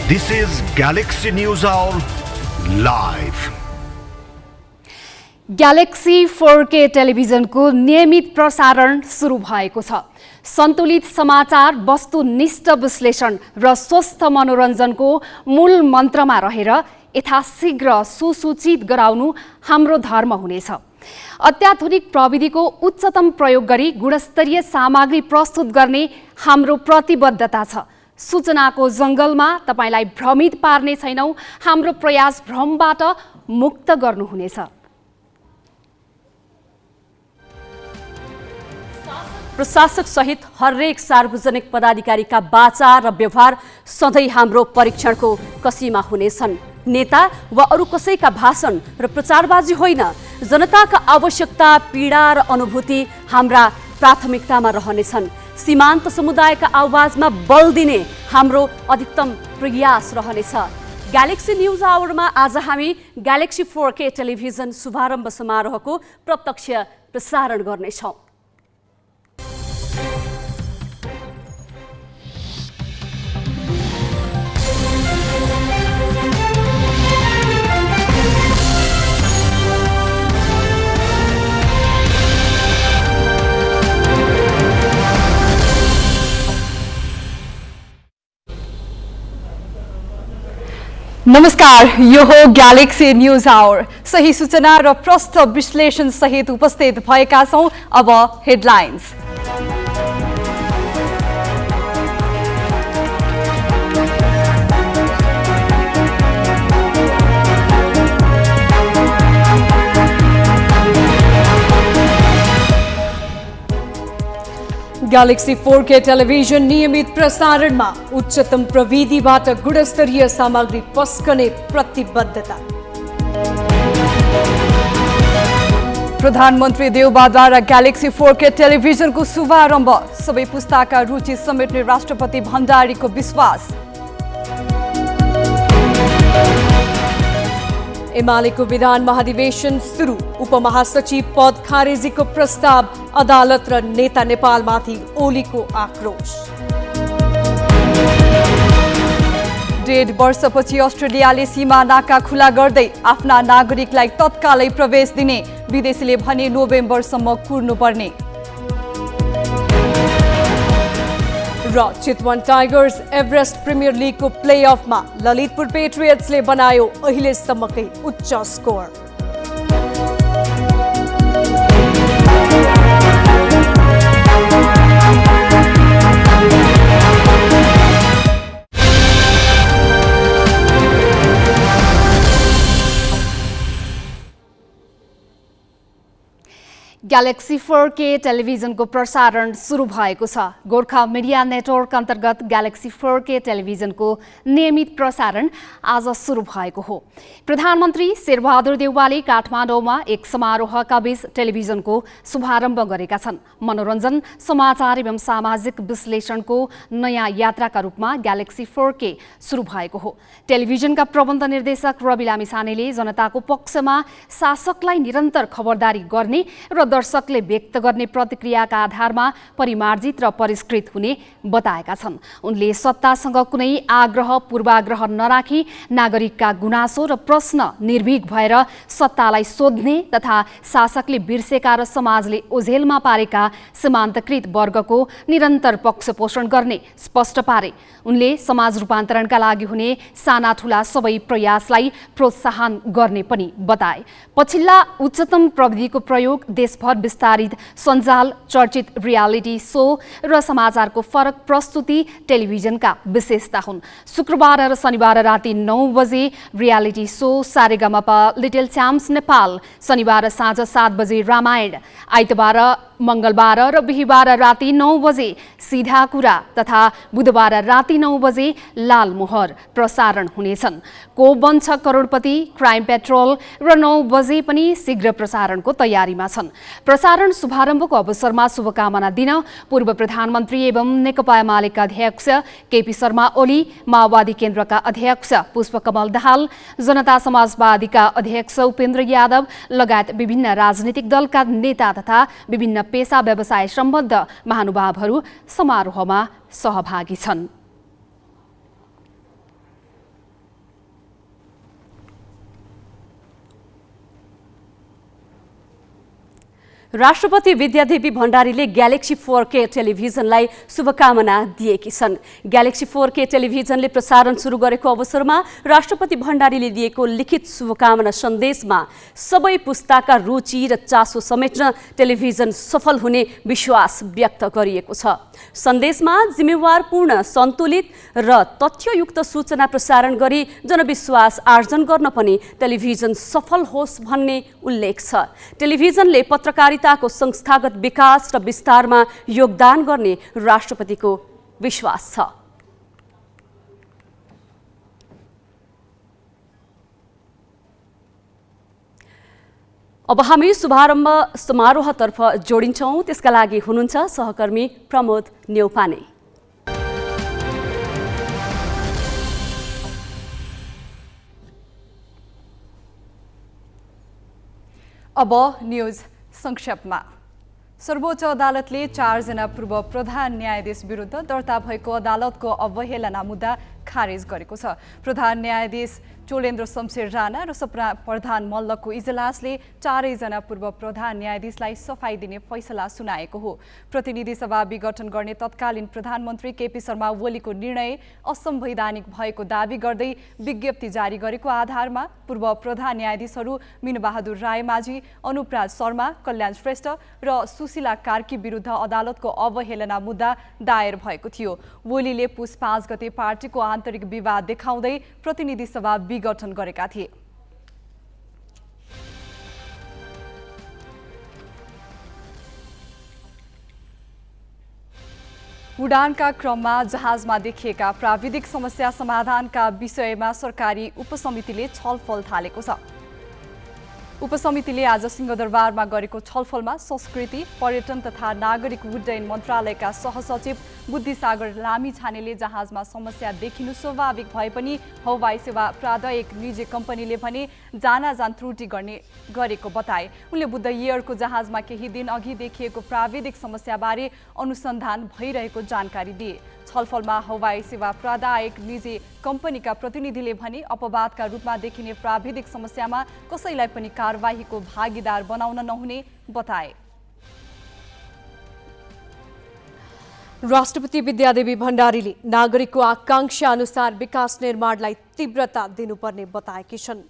This is Galaxy News Hour live. Galaxy 4K टेलिभिजनको नियमित प्रसारण सुरु भएको छ। सन्तुलित समाचार, वस्तुनिष्ठ विश्लेषण र स्वस्थ मनोरञ्जनको मूल मन्त्रमा रहेर यथाशीघ्र सुसूचित गराउनु हाम्रो धर्म हुनेछ। अत्याधुनिक प्रविधिको उच्चतम प्रयोग गरी गुणस्तरीय सामग्री प्रस्तुत गर्ने हाम्रो प्रतिबद्धता छ। सूचनाको जंगलमा तपाईलाई भ्रमित पार्ने छैनौं। हाम्रो प्रयास भ्रमबाट मुक्त गर्नुहुनेछ। प्रशासक सहित हरेक सार्वजनिक पदाधिकारीका वाचा र व्यवहार सधैँ हाम्रो परीक्षणको कसीमा हुनेछन्। नेता वा अरू कसैका भाषण र प्रचारबाजी होइन, जनताका आवश्यकता, पीडा र अनुभूति हाम्रा प्राथमिकतामा रहनेछन्। सीमान्त समुदायका आवाजमा बल दिने हाम्रो अधिकतम प्रयास रहनेछ। ग्यालेक्सी न्यूज आवरमा आज हामी ग्यालेक्सी 4K टेलिभिजन शुभारम्भ समारोहको प्रत्यक्ष प्रसारण गर्नेछौँ। नमस्कार, यो हो ग्यालेक्सी न्यूज आवर। सही सूचना र प्रष्ट विश्लेषण सहित उपस्थित भएका छौं। अब हेडलाइन्स। ग्यालेक्सी 4K टेलिभिजन नियमित प्रसारणमा उच्चतम प्रविधिबाट गुणस्तरीय सामग्री पस्कने प्रतिबद्धता। प्रधानमन्त्री देउबाद्वारा ग्यालेक्सी 4K टेलिभिजनको शुभारम्भ, सबै पुस्ताका रुचि समेट्ने राष्ट्रपति भण्डारीको विश्वास। एमालेको विधान महाधिवेशन सुरु, उपमहासचिव पद खारेजीको प्रस्ताव, अदालत र नेता नेपालमाथि ओलीको आक्रोश। 1.5 वर्षपछि अस्ट्रेलियाले सीमा नाका खुला गर्दै आफ्ना नागरिकलाई तत्कालै प्रवेश दिने, विदेशीले भने नोभेम्बरसम्म कुर्नुपर्ने। र चितवन टाइगर्स एभरेस्ट प्रिमियर लिगको प्लेअफमा ललितपुर पेट्रियट्सले बनायो अहिलेसम्मकै उच्च स्कोर। ग्यालेक्सी 4K टेलिभिजनको प्रसारण सुरु भएको छ। गोर्खा मिडिया नेटवर्क अन्तर्गत ग्यालेक्सी 4K टेलिभिजनको नियमित प्रसारण आज सुरु भएको हो। प्रधानमन्त्री शेरबहादुर देउवाले काठमाडौँमा एक समारोहका बीच टेलिभिजनको शुभारम्भ गरेका छन्। मनोरञ्जन, समाचार एवं सामाजिक विश्लेषणको नयाँ यात्राका रूपमा ग्यालेक्सी 4K सुरु भएको हो। टेलिभिजनका प्रबन्ध निर्देशक रवि लामिछानेले जनताको पक्षमा शासकलाई निरन्तर खबरदारी गर्ने र दर्शकले व्यक्त गर्ने प्रतिक्रियाका आधारमा परिमार्जित र परिष्कृत हुने बताएका छन्। उनले सत्तासँग कुनै आग्रह पूर्वाग्रह नराखी नागरिकका गुनासो र प्रश्न निर्भीक भएर सत्तालाई सोध्ने तथा शासकले बिर्सेका र समाजले ओझेलमा पारेका सीमान्तकृत वर्गको निरन्तर पक्षपोषण गर्ने स्पष्ट पारे। उनले समाज रूपान्तरणका लागि हुने साना ठुला सबै प्रयासलाई प्रोत्साहन गर्ने पनि बताए। पछिल्ला उच्चतम प्रविधिको प्रयोग, देशभर विस्तारित सञ्जाल, चर्चित रियालिटी शो र समाचारको फरक प्रस्तुति टेलिभिजनका विशेषता हुन्। शुक्रबार र शनिबार राति 9 बजे reality show Saregamapa little champs Nepal, शनिबार साँझ 7 बजे रामायण, आइतबार, मंगलबार र बिहीबार राति 9 बजे सीधा कुरा तथा बुधबार राति 9 बजे लाल मोहर प्रसारण हुनेछन्। को बन्छ करोडपति, क्राइम पेट्रोल र 9 बजे पनि शीघ्र प्रसारणको तयारीमा छन्। प्रसारण शुभारम्भको अवसरमा शुभकामना दिन पूर्व प्रधानमन्त्री एवं नेकपा एमालेका अध्यक्ष केपी शर्मा ओली, माओवादी केन्द्रका अध्यक्ष पुष्पकमल दाहाल, जनता समाजवादीका अध्यक्ष उपेन्द्र यादव लगायत विभिन्न राजनीतिक दलका नेता तथा विभिन्न पेशा व्यवसाय सम्बद्ध महानुभावहरू समारोहमा सहभागी छन्। राष्ट्रपति विद्यादेवी भण्डारीले ग्यालेक्सी 4K टेलिभिजनलाई शुभकामना दिएकी छन्। ग्यालेक्सी 4K टेलिभिजनले प्रसारण सुरु गरेको अवसरमा राष्ट्रपति भण्डारीले दिएको लिखित शुभकामना सन्देशमा सबै पुस्ताका रुचि र चासो समेट्न टेलिभिजन सफल हुने विश्वास व्यक्त गरिएको छ। सन्देशमा जिम्मेवारपूर्ण, सन्तुलित र तथ्ययुक्त सूचना प्रसारण गरी जनविश्वास आर्जन गर्न पनि टेलिभिजन सफल होस् भन्ने उल्लेख छ। टेलिभिजनले पत्रकारिताको संस्थागत विकास र विस्तारमा योगदान गर्ने राष्ट्रपतिको विश्वास छ। अब हामी शुभारम्भ समारोहतर्फ जोडिन्छौँ। त्यसका लागि हुनुहुन्छ सहकर्मी प्रमोद नेउपाने। अब न्यूज संक्षेपमा। सर्वोच्च अदालतले 4 जना पूर्व प्रधान न्यायाधीश विरुद्ध दर्ता भएको अदालतको अवहेलना मुद्दा खारेज गरेको छ। प्रधान न्यायाधीश चोलेन्द्र शमशेर राणा र सपना प्रधान मल्लको इजलासले 4 जना पूर्व प्रधान न्यायाधीशलाई सफाई दिने फैसला सुनाएको हो। प्रतिनिधि सभा विघटन गर्ने तत्कालीन प्रधानमन्त्री केपी शर्मा ओलीको निर्णय असंवैधानिक भएको दावी गर्दै विज्ञप्ति जारी गरेको आधारमा पूर्व प्रधान न्यायाधीशहरू मीनबहादुर रायमाझी, अनुपराज शर्मा, कल्याण श्रेष्ठ र सुशीला कार्की विरुद्ध अदालतको अवहेलना मुद्दा दायर भएको थियो। ओलीले पुस 5 गते पार्टीको आन्तरिक विवाद देखाउँदै प्रतिनिधि सभा विघटन गरेका थिए। उडानका क्रममा जहाजमा देखिएका प्राविधिक समस्या समाधानका विषयमा सरकारी उपसमितिले छलफल थालेको छ। उपसमितिले आज सिंहदरबारमा गरेको छलफलमा संस्कृति, पर्यटन तथा नागरिक उड्डयन मन्त्रालयका सहसचिव बुद्धिसागर लामिछानेले जहाजमा समस्या देखिनु स्वाभाविक भए पनि हवाई सेवा प्राधिकरणको निजी कम्पनीले भने जानाजान त्रुटि गरेको बताए। उनले बुद्ध एयरको जहाजमा केही दिन अघि देखिएको प्राविधिक समस्याबारे अनुसन्धान भइरहेको जानकारी दिए। छलफलमा हवाई सेवा प्राधिकरणको निजी कम्पनीका प्रतिनिधिले भने अपवादका रूपमा देखिने प्राविधिक समस्यामा कसैलाई पनि कारबाहीको भागीदार बनाउन नहुने बताए। राष्ट्रपति विद्यादेवी भण्डारीले नागरिकको आकांक्षा अनुसार विकास निर्माणलाई तीव्रता दिनुपर्ने बताएकी छन्।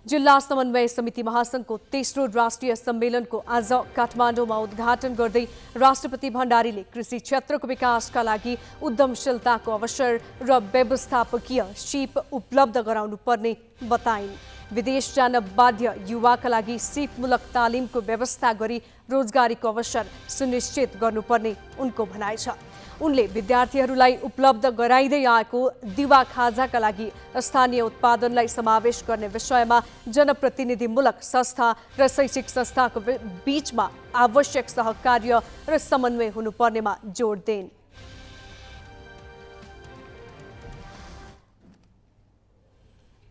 जिल्ला समन्वय समिति महासंघको तेस्रो राष्ट्रिय सम्मेलनको आज काठमाडौँमा उद्घाटन गर्दै राष्ट्रपति भण्डारीले कृषि क्षेत्रको विकासका लागि उद्यमशीलताको अवसर र व्यवस्थापकीय सिप उपलब्ध गराउनु पर्ने बताइन्। विदेश जान बाध्य युवाका लागि सिपमूलक तालिमको व्यवस्था गरी रोजगारीको अवसर सुनिश्चित गर्नुपर्ने उनको भनाइ छ। उनले विद्यार्थीहरूलाई उपलब्ध गराइँदै आएको दिवा खाजाका लागि स्थानीय उत्पादनलाई समावेश गर्ने विषयमा जनप्रतिनिधिमूलक संस्था र शैक्षिक संस्थाको बीचमा आवश्यक सहकार्य र समन्वय हुनुपर्नेमा जोड दिइन्।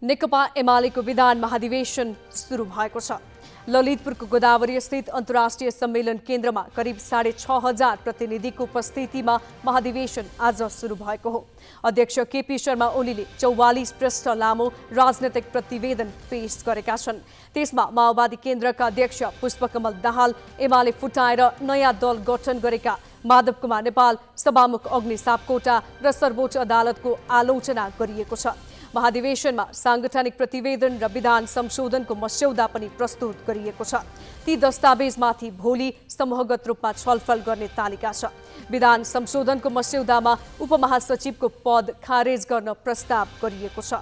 नेकपा एमालेको विधान महाधिवेशन सुरु भएको छ। ललितपुरको गोदावरी स्थित अन्तर्राष्ट्रिय सम्मेलन केन्द्रमा करिब 6,500 प्रतिनिधिको उपस्थितिमा महाधिवेशन आज सुरु भएको हो। अध्यक्ष केपी शर्मा ओलीले 44 पृष्ठ लामो राजनैतिक प्रतिवेदन पेश गरेका छन्। त्यसमा माओवादी केन्द्रका अध्यक्ष पुष्पकमल दाहाल, एमाले फुटाएर नयाँ दल गठन गरेका माधव कुमार नेपाल, सभामुख अग्नि सापकोटा र सर्वोच्च अदालतको आलोचना गरिएको छ। महाधिवेशनमा सांगठनिक प्रतिवेदन र विधान संशोधनको मस्यौदा पनि प्रस्तुत गरिएको छ। ती दस्तावेजमाथि भोलि समूहगत रूपमा छलफल गर्ने तालिका छ। विधान संशोधनको मस्यौदामा उपमहासचिवको पद खारेज गर्न प्रस्ताव गरिएको छ।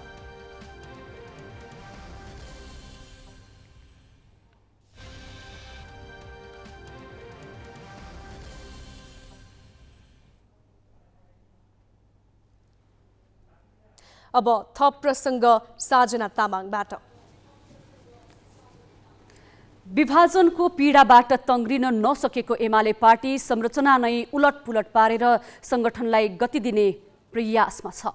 अब थप प्रसङ्ग साजना तामाङबाट। विभाजनको पीडाबाट तङ्ग्रिन नसकेको एमाले पार्टी संरचना नै उलटपुलट पारेर संगठनलाई गति दिने प्रयासमा छ।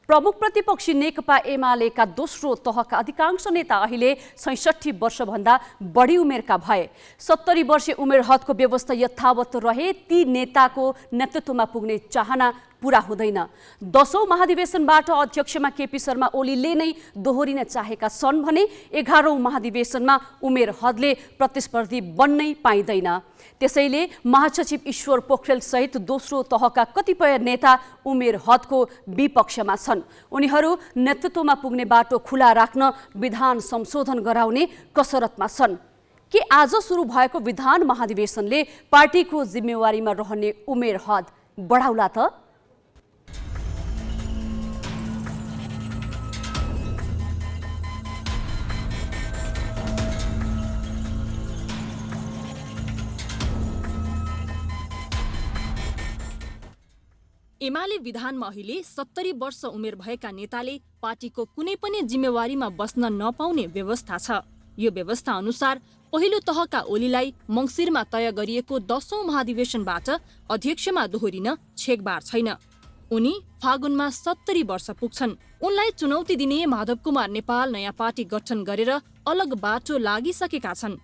प्रमुख प्रतिपक्षी नेकपा एमालेका दोस्रो तहका अधिकांश नेता अहिले 66 वर्षभन्दा बढी उमेरका भए। 70 वर्षीय उमेर हदको व्यवस्था यथावत रहे ती नेताको नेतृत्वमा पुग्ने चाहना पूरा हुँदैन। 10औं महाधिवेशनबाट अध्यक्षमा केपी शर्मा ओलीले नै दोहोरिन चाहेका छन् भने 11औं महाधिवेशनमा उमेर हदले प्रतिस्पर्धी बन्नै पाइँदैन। त्यसैले महासचिव ईश्वर पोखरेल सहित दोस्रो तहका कतिपय नेता उमेर हदको विपक्षमा छन्। उनीहरू नेतृत्वमा पुग्ने बाटो खुला राख्न विधान संशोधन गराउने कसरतमा छन्। के आज सुरु भएको विधान महाधिवेशनले पार्टीको जिम्मेवारीमा रहने उमेर हद बढाउला त? एमाले विधानमा अहिले 70 वर्ष उमेर भएका नेताले पार्टीको कुनै पनि जिम्मेवारीमा बस्न नपाउने व्यवस्था छ। यो व्यवस्था अनुसार पहिलो तहका ओलीलाई मङ्सिरमा तय गरिएको 10औं महाधिवेशनबाट अध्यक्षमा दोहोरिन छेकबार छैन। उनी फागुनमा 70 वर्ष पुग्छन्। उनलाई चुनौती दिने माधव कुमार नेपाल नयाँ पार्टी गठन गरेर अलग बाटो लागिसकेका छन्।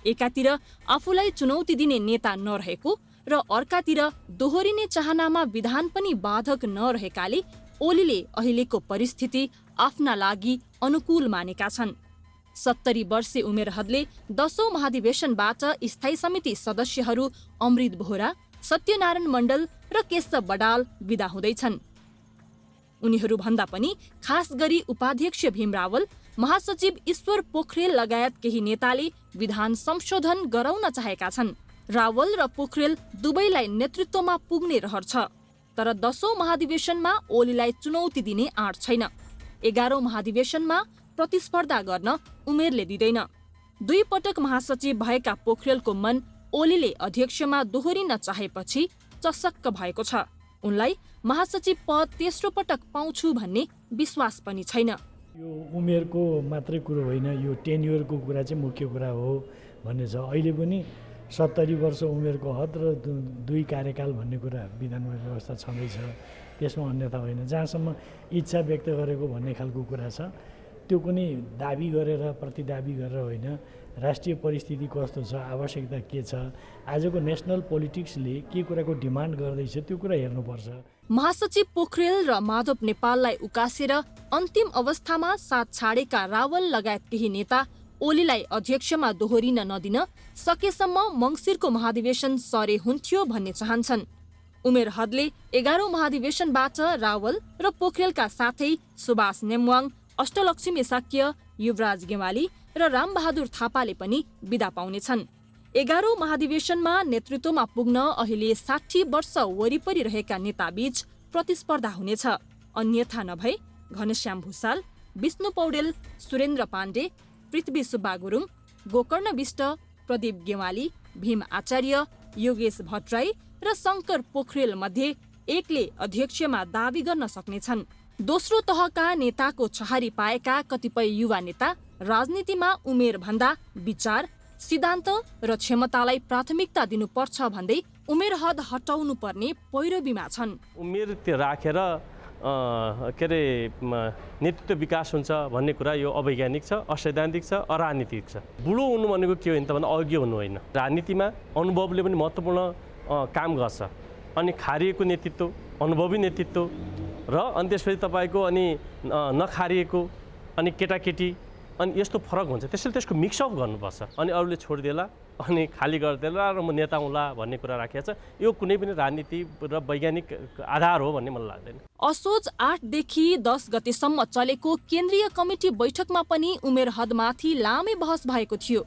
एकातिर आफूलाई चुनौती दिने नेता नरहेको र अर्कातिर दोहोरिने चाहनामा विधान पनि बाधक नरहेकाले ओलीले अहिलेको परिस्थिति आफ्ना लागि अनुकूल मानेका छन्। 70 वर्षे उमेर हदले 10औं महाधिवेशनबाट स्थायी समिति सदस्यहरू अमृत बोहरा, सत्यनारायण मण्डल र केशव बडाल विदा हुँदैछन्। उनीहरू भन्दा पनि खास गरी उपाध्यक्ष भीम रावल, महासचिव ईश्वर पोखरेल लगायत केही नेताले विधान संशोधन गराउन चाहेका छन्। रावल र पोखरेल दुवैलाई नेतृत्वमा पुग्ने रहर छ, तर 10औं महाधिवेशनमा ओलीलाई चुनौती दिने आँट छैन। 11औं महाधिवेशनमा प्रतिस्पर्धा गर्न उमेरले दिँदैन। 2 पटक महासचिव भएका पोखरेलको मन ओलीले अध्यक्षमा दोहोरिन चाहेपछि चसक्क भएको छ। उनलाई महासचिव पद तेस्रो पटक पाउँछु भन्ने विश्वास पनि छैन। यो उमेरको मात्रै कुरो होइन, यो टेन्युरको कुरा चाहिँ मुख्य कुरा हो भन्ने छ। अहिले पनि 70 वर्ष उमेरको हद र 2 कार्यकाल भन्ने कुरा विधानमा व्यवस्था छँदैछ, त्यसमा अन्यथा होइन। जहाँसम्म इच्छा व्यक्त गरेको भन्ने खालको कुरा छ, त्यो कुनै दाबी गरेर प्रतिदाबी गरेर होइन। राष्ट्रिय परिस्थिति कस्तो छ, आवश्यकता के छ, आजको नेसनल पोलिटिक्सले के कुराको डिमान्ड गर्दैछ त्यो कुरा हेर्नुपर्छ। महासचिव पोखरेल र माधव नेपाललाई उकासेर अन्तिम अवस्थामा साथ छाडेका रावल लगायत केही नेता ओलीलाई अध्यक्षमा दोहोरिन नदिन सकेसम्म मङ्सिरको महाधिवेशन सरे हुन्थ्यो भन्ने चाहन्छन्। उमेर हदले 11औं महाधिवेशनबाट रावल र पोखरेलका साथै सुभाष नेमवाङ, अष्टलक्ष्मी साक्य, युवराज गेवाली र रामबहादुर थापाले पनि विदा पाउनेछन्। 11औं महाधिवेशनमा नेतृत्वमा पुग्न अहिले 60 वर्ष वरिपरि रहेका नेताबीच प्रतिस्पर्धा हुनेछ। अन्यथा नभए घनश्याम भुसाल, विष्णु पौडेल, सुरेन्द्र पाण्डे, पृथ्वी सुब्बा गुरुङ, गोकर्ण विष्ट, प्रदीप गेवाली, भीम आचार्य, योगेश भट्टराई र शङ्कर पोखरेल मध्ये एकले अध्यक्षमा दावी गर्न सक्नेछन्। दोस्रो तहका नेताको छहारी पाएका कतिपय युवा नेता राजनीतिमा उमेर भन्दा विचार, सिद्धान्त र क्षमतालाई प्राथमिकता दिनुपर्छ भन्दै उमेर हद हटाउनु पर्ने पैरवीमा छन्। उमेर राखेर के अरे नेतृत्व विकास हुन्छ भन्ने कुरा यो अवैज्ञानिक छ, असैद्धान्तिक छ, अराजनीतिक छ। बुढो हुनु भनेको के हो त भन्दा अघि हुनु होइन। राजनीतिमा अनुभवले पनि महत्त्वपूर्ण काम गर्छ। अनि खारिएको नेतृत्व, अनुभवी नेतृत्व र अनि त्यसपछि तपाईँको अनि नखारिएको अनि केटाकेटी अनि यस्तो फरक हुन्छ। त्यसैले त्यसको मिक्सअप गर्नुपर्छ। अनि अरूले छोडिदेला अनि खाली गरिदेला र म नेता हुँला भन्ने कुरा राखिएको छ। यो कुनै पनि राजनीति र वैज्ञानिक आधार हो भन्ने मलाई लाग्दैन। असोज 8 देखि 10 गतेसम्म चलेको केन्द्रीय कमिटी बैठकमा पनि उमेर हदमाथि लामै बहस भएको थियो।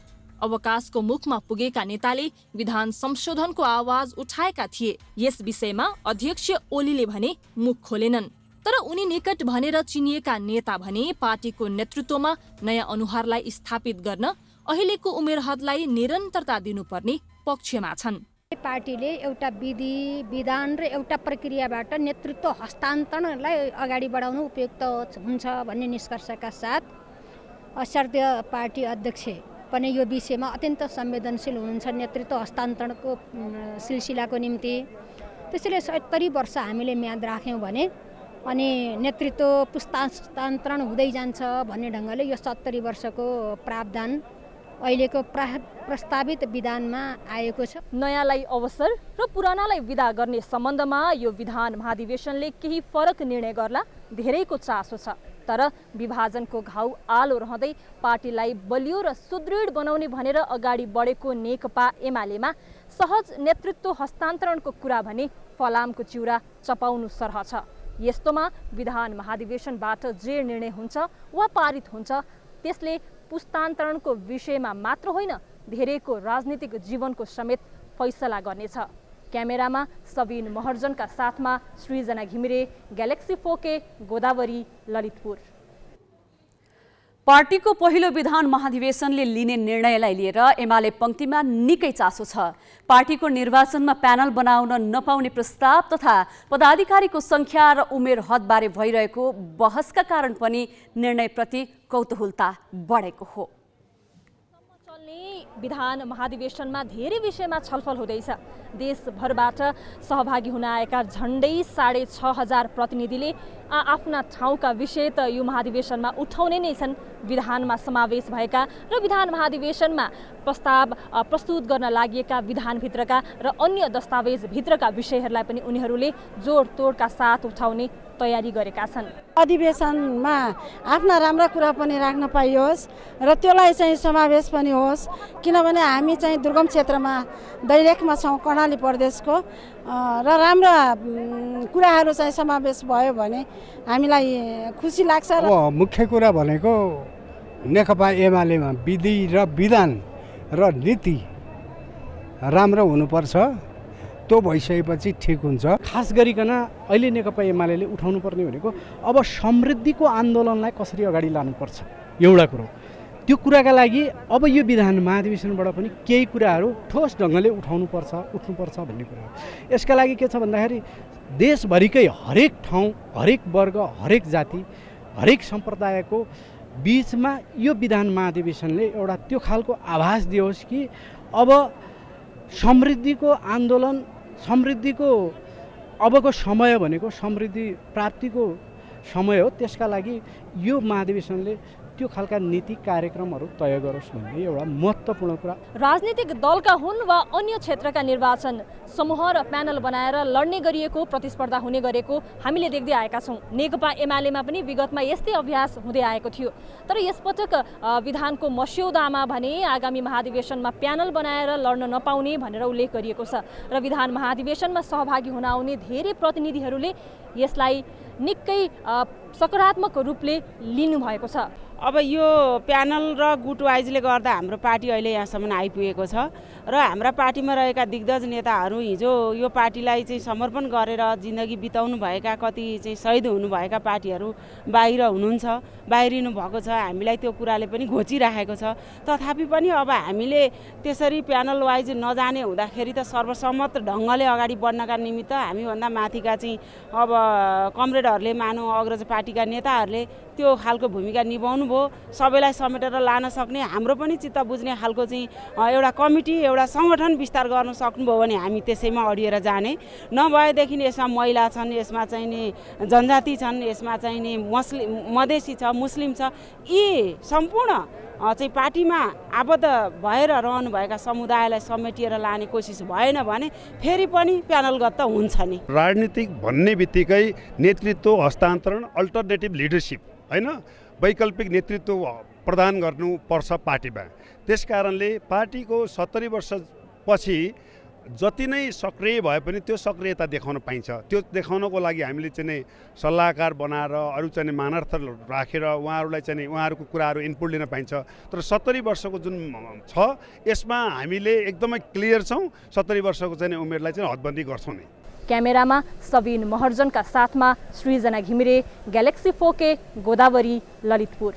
अवकाशको मुखमा पुगेका नेताले विधान संशोधनको आवाज उठाएका थिए। यस विषयमा अध्यक्ष ओलीले भने मुख खोलेनन्। तर उनी निकट भनेर चिनिएका नेता भने पार्टीको नेतृत्वमा नयाँ अनुहारलाई स्थापित गर्न अहिलेको उमेर हदलाई निरन्तरता दिनुपर्ने पक्षमा छन्। पार्टीले एउटा विधि, विधान र एउटा प्रक्रियाबाट नेतृत्व हस्तान्तरणलाई अगाडि बढाउनु उपयुक्त हुन्छ भन्ने निष्कर्षका साथ असाध्य पार्टी अध्यक्ष पनि यो विषयमा अत्यन्त संवेदनशील हुनुहुन्छ नेतृत्व हस्तान्तरणको सिलसिलाको निम्ति। त्यसैले 70 वर्ष हामीले म्याद राख्यौँ भने अनि नेतृत्व पुस्तान्तरण हुँदै जान्छ भन्ने ढङ्गले यो 70 वर्षको प्रावधान अहिलेको प्रस्तावित विधानमा आएको छ। नयाँलाई अवसर र पुरानालाई विदा गर्ने सम्बन्धमा यो विधान महाधिवेशनले केही फरक निर्णय गर्ला धेरैको चासो छ। तर विभाजनको घाउ आलो रहँदै पार्टीलाई बलियो र सुदृढ बनाउने भनेर अगाडि बढेको नेकपा एमालेमा सहज नेतृत्व हस्तान्तरणको कुरा भने फलामको चिउरा चपाउनु सरह छ। यस्तोमा विधान महाधिवेशनबाट जे निर्णय हुन्छ वा पारित हुन्छ त्यसले पुस्तान्तरणको विषयमा मात्र होइन धेरैको राजनीतिक जीवनको समेत फैसला गर्नेछ। क्यामेरामा सबिन महर्जनका साथमा सृजना घिमिरे, ग्यालेक्सी 4K, गोदावरी, ललितपुर। पार्टीको पहिलो विधान महाधिवेशनले लिने निर्णयलाई लिएर एमाले पंक्तिमा निकै चासो छ। पार्टीको निर्वाचनमा प्यानल बनाउन नपाउने प्रस्ताव तथा पदाधिकारीको संख्या र उमेर हदबारे भइरहेको बहसका कारण पनि निर्णयप्रति कौतूहलता बढेको हो। विधान महाधिवेशनमा धेरै विषयमा छलफल हुँदैछ। देशभरबाट सहभागी हुन आएका झन्डै 6,500 प्रतिनिधिले आफ्ना ठाउँका विषय त यो महाधिवेशनमा उठाउने नै छन्। विधानमा समावेश भएका र विधान महाधिवेशनमा प्रस्तुत गर्न लागिएका विधानभित्रका र अन्य दस्तावेजभित्रका विषयहरूलाई पनि उनीहरूले जोडतोडका साथ उठाउने तयारी गरेका छन्। अधिवेशनमा आफ्ना राम्रा कुरा पनि राख्न पाइयोस् र त्यसलाई चाहिँ समावेश पनि होस्, किनभने हामी चाहिँ दुर्गम क्षेत्रमा दैलेखमा छौँ कर्णाली प्रदेशको र राम्रा कुराहरू चाहिँ समावेश भयो भने हामीलाई खुसी लाग्छ। मुख्य कुरा भनेको नेकपा एमालेमा विधि र विधान र नीति राम्रो हुनुपर्छ। त्यो भइसकेपछि ठिक हुन्छ। खास गरिकन अहिले नेकपा एमालेले उठाउनु पर्ने भनेको अब समृद्धिको आन्दोलनलाई कसरी अगाडि लानुपर्छ एउटा कुरो। त्यो कुराका लागि अब यो विधान महाधिवेशनबाट पनि केही कुराहरू ठोस ढङ्गले उठ्नुपर्छ भन्ने कुरा हो। यसका लागि के छ भन्दाखेरि देशभरिकै हरेक ठाउँ, हरेक वर्ग, हरेक जाति, हरेक सम्प्रदायको बीचमा यो विधान महाधिवेशनले एउटा त्यो खालको आभास दियोस् कि अब समृद्धिको आन्दोलन, समृद्धिको अबको समय भनेको समृद्धि प्राप्तिको समय हो। त्यसका लागि यो महाधिवेशनले त्यो खालका नीति कार्यक्रमहरू तय गरोस् भन्ने एउटा महत्त्वपूर्ण कुरा। राजनीतिक दलका हुन् वा अन्य क्षेत्रका निर्वाचन समूह र प्यानल बनाएर लड्ने गरिएको प्रतिस्पर्धा हुने गरेको हामीले देख्दै आएका छौँ। नेकपा एमालेमा पनि विगतमा यस्तै अभ्यास हुँदै आएको थियो। तर यसपटक विधानको मस्यौदामा भने आगामी महाधिवेशनमा प्यानल बनाएर लड्न नपाउने भनेर उल्लेख गरिएको छ र विधान महाधिवेशनमा सहभागी हुन आउने धेरै प्रतिनिधिहरूले यसलाई निकै सकारात्मक रूपले लिनुभएको छ। अब यो प्यानल र गुट वाइजले गर्दा हाम्रो पार्टी अहिले यहाँसम्म आइपुगेको छ र हाम्रा पार्टीमा रहेका दिग्गज नेताहरू हिजो यो पार्टीलाई चाहिँ समर्पण गरेर जिन्दगी बिताउनु भएका कति चाहिँ शहीद हुनुभएका पार्टीहरू बाहिर हुनुहुन्छ, बाहिरिनु भएको छ। हामीलाई त्यो कुराले पनि घोचिराखेको छ। तथापि पनि अब हामीले त्यसरी प्यानल वाइज नजाने हुँदाखेरि त सर्वसम्मत ढङ्गले अगाडि बढ्नका निमित्त हामीभन्दा माथिका चाहिँ अब कमरेडहरूले मानौँ अग्रज पार्टीका नेताहरूले त्यो खालको भूमिका निभाउनु भयो। सबैलाई समेटेर लान सक्ने, हाम्रो पनि चित्त बुझ्ने खालको चाहिँ एउटा कमिटी, एउटा सङ्गठन विस्तार गर्न सक्नुभयो भने हामी त्यसैमा अडिएर जाने। नभएदेखि यसमा महिला छन्, यसमा चाहिँ नि जनजाति छन्, यसमा चाहिँ नि मधेसी छ, मुस्लिम छ, यी सम्पूर्ण चाहिँ पार्टीमा आबद्ध भएर रहनुभएका समुदायलाई समेटिएर लाने कोसिस भएन भने फेरि पनि प्यानलगत हुन्छ नि। राजनीतिक भन्ने बित्तिकै नेतृत्व हस्तान्तरण, अल्टरनेटिभ लिडरसिप हैन, वैकल्पिक नेतृत्व प्रदान गर्नुपर्छ पार्टीमा। त्यसकारणले पार्टीको 70 वर्षपछि जति नै सक्रिय भए पनि त्यो सक्रियता देखाउन पाइन्छ। त्यो देखाउनको लागि हामीले चाहिँ सल्लाहकार बनाएर अरू चाहिँ मानार्थ राखेर उहाँहरूलाई चाहिँ उहाँहरूको कुराहरू इनपुट लिन पाइन्छ। तर 70 वर्षको जुन छ यसमा हामीले एकदमै क्लियर छौँ। 70 वर्षको चाहिँ उमेरलाई चाहिँ हदबन्दी गर्छौँ नै। क्यामेरामा सबिन महर्जनका साथमा सृजना घिमिरे, ग्यालेक्सी 4K, गोदावरी, ललितपुर।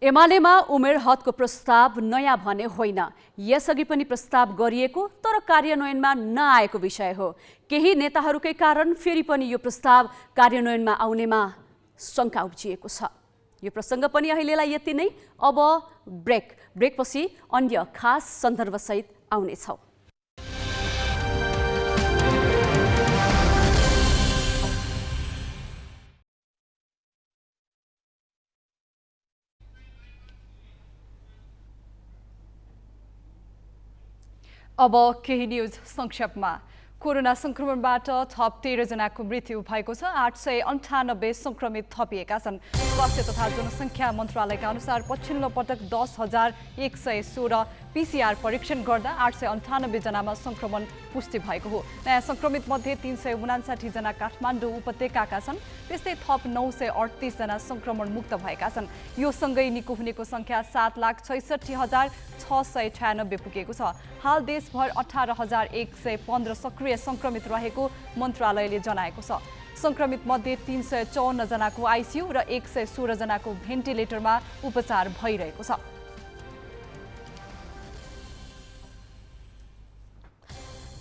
एमालेमा उमेर हदको प्रस्ताव नयाँ भने होइन, यसअघि पनि प्रस्ताव गरिएको तर कार्यान्वयनमा नआएको विषय हो। केही नेताहरूकै कारण फेरि पनि यो प्रस्ताव कार्यान्वयनमा आउनेमा शङ्का उब्जिएको छ। यो प्रसङ्ग पनि अहिलेलाई यति नै। अब ब्रेकपछि अन्य खास सन्दर्भसहित आउनेछौँ। अब केही न्युज संक्षेपमा। कोरोना संक्रमणबाट थप 13 जनाको मृत्यु भएको छ। 898 संक्रमित थपिएका छन्। स्वास्थ्य तथा जनसङ्ख्या मन्त्रालयका अनुसार पछिल्लो पटक 10,116 PCR परीक्षण गर्दा 898 जनामा संक्रमण पुष्टि भएको हो। नयाँ संक्रमित मध्ये 359 जना काठमाडौँ उपत्यकाका छन्। त्यस्तै थप 938 जना संक्रमण मुक्त भएका छन्। यो सँगै निको हुनेको संख्या 7,66,696 पुगेको छ। हाल देशभर 18,115 सक्रिय संक्रमित रहेको मन्त्रालयले जनाएको छ। संक्रमित मध्ये 354 जनाको आइसियु र 116 जनाको भेन्टिलेटरमा उपचार भइरहेको छ।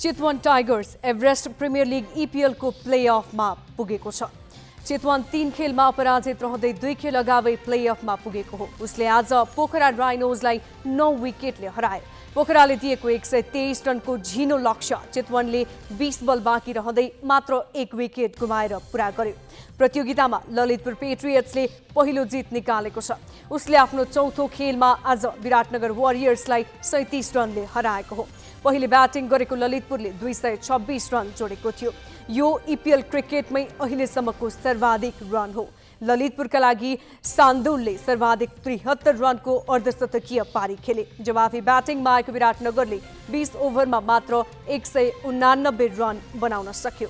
Chitwan tigers Everest premier league EPL को प्लेअफमा पुगेको छ। चितवन 3 खेलमा अपराजित रहँदै 2 खेल अगावै प्लेअफमा पुगेको हो। उसले आज पोखरा राइनोजलाई 9 विकेटले हरायो। पोखराले दिएको 123 रनको झिनो लक्ष्य चितवनले 20 बल बाँकी रहँदै मात्र 1 विकेट गुमाएर पुरा गर्यो। प्रतियोगितामा ललितपुर पेट्रियट्सले पहिलो जित निकालेको छ। उसले आफ्नो चौथो खेलमा आज विराटनगर वारियर्सलाई 37 रनले हराएको हो। पहिले ब्याटिङ गरेको ललितपुरले 226 रन जोडेको थियो। यो EPL क्रिकेटमै अहिलेसम्मको सर्वाधिक रन हो। ललितपुरका लागि सान्दुलले सर्वाधिक 73 रनको अर्धशतकीय पारी खेले। जवाफी ब्याटिङमा आएको विराटनगरले 20 ओभरमा मात्र 189 रन बनाउन सक्यो।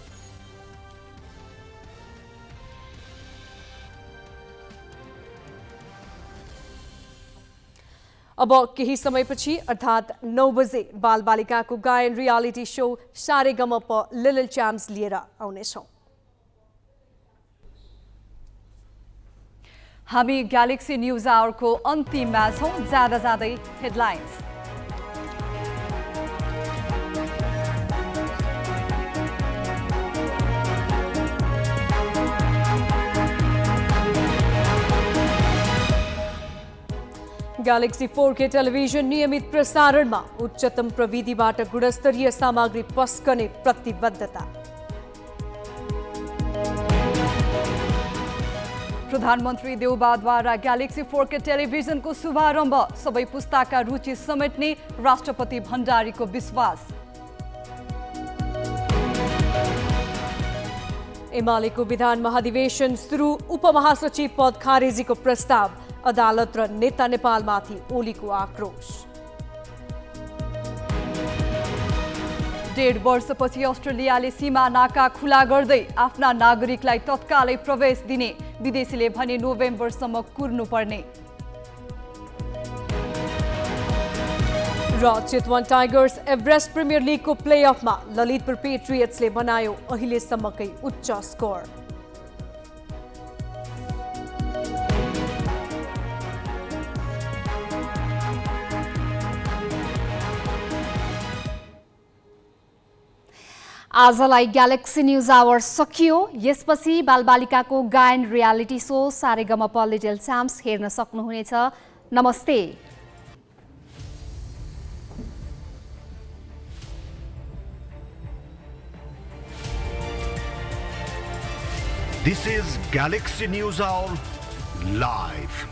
अब केही समयपछि अर्थात् 9 बजे बालबालिकाको गायन reality show Sa Re Ga Ma Pa little champs लिएर आउनेछौँ। हामी ग्यालेक्सी न्युज आवरको अन्तिममा छौँ। जाँदै हेडलाइन्स। ग्यालेक्सी 4K टेलिभिजन नियमित प्रसारणमा उच्चतम प्रविधिबाट गुणस्तरीय सामग्री पस्कने प्रतिबद्धता। प्रधानमन्त्री देउबाद्वारा ग्यालेक्सी 4K टेलिभिजनको शुभारम्भ। सबै पुस्ताका रुचि समेट्ने राष्ट्रपति भण्डारीको विश्वास। एमालेको विधान महाधिवेशन सुरु। उपमहासचिव पद खारेजीको प्रस्ताव। अदालत र नेता नेपालमाथि ओलीको आक्रोश। 1.5 वर्षपछि अस्ट्रेलियाले सीमा नाका खुला गर्दै आफ्ना नागरिकलाई तत्कालै प्रवेश दिने। विदेशीले भने नोभेम्बरसम्म कुर्नुपर्ने। र चितवन टाइगर्स एभरेस्ट प्रिमियर लिगको प्लेअफमा ललितपुर पेट्रियट्सले बनायो अहिलेसम्मकै उच्च स्कोर। आजलाई ग्यालेक्सी न्युज आवर सकियो। यसपछि बालबालिकाको गायन reality so Sa Re Ga Ma Pa little champs हेर्न सक्नुहुनेछ। नमस्ते। This is Galaxy News Hour live.